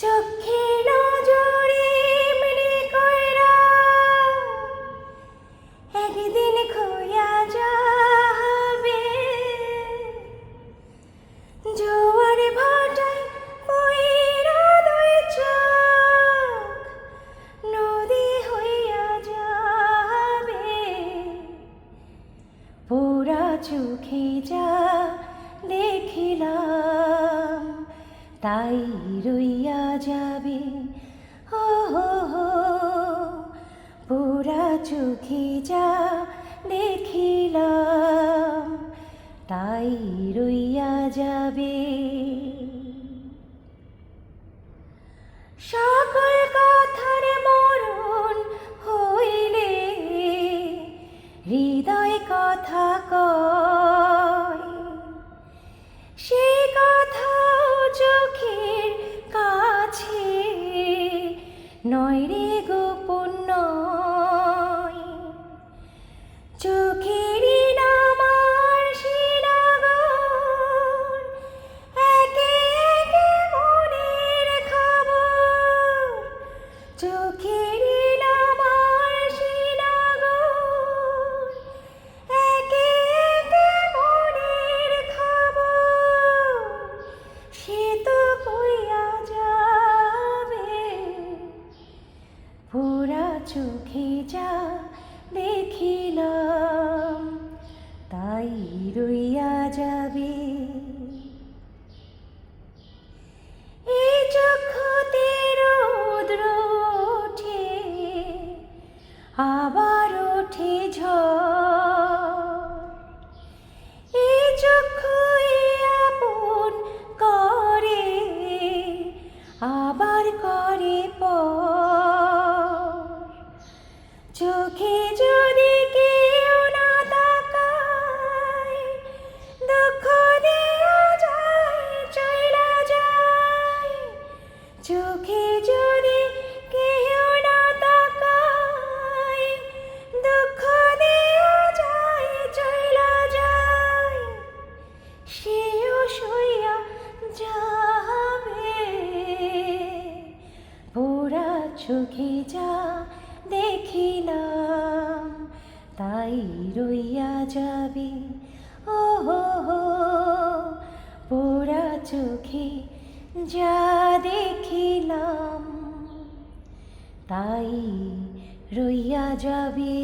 চোখে নজরে এমনি কইরা একদিন খোয়া যাবে। জোয়ার ভাটায় পইরা দুই চোখ নদী হইয়া যাবে। পোড়া চোখে যা দেখিলাম তাই রইয়া যাবে। হো হো হো, পোড়া চোখে যা দেখিলাম তাই রইয়া যাবে। সকল কথার মরণ হইলে হৃদয় কথা কয়, সে কথাও চোখের কাছে নয় রে গোপন নয়। চোখেরই নামার শিরাগর একে একে মনের খবর। চোখেরই নামার শিরাগর একে একে মনের খবর। সে তো কইয়া যাবে, পোড়া চোখে যা দেখিলাম তাই রইয়া যাবে। এই চক্ষুতে রৌদ্র ওঠে আবার ওঠে ঝড়। এই চক্ষু আপন করে আবার করে পর। চোখে যদি কেউ না তাকায় দুঃখ দেয়া যায় চইলা যায়। চোখে যদি কেউ না তাকায় দুঃখ দেয়া যায় চইলা যায়। সেও সইয়া যাবে, পোড়া চোখে যা দেখিলাম তাই রইয়া যাবে। ও হো হো, পোড়া চোখে যা দেখিলাম তাই রইয়া যাবে।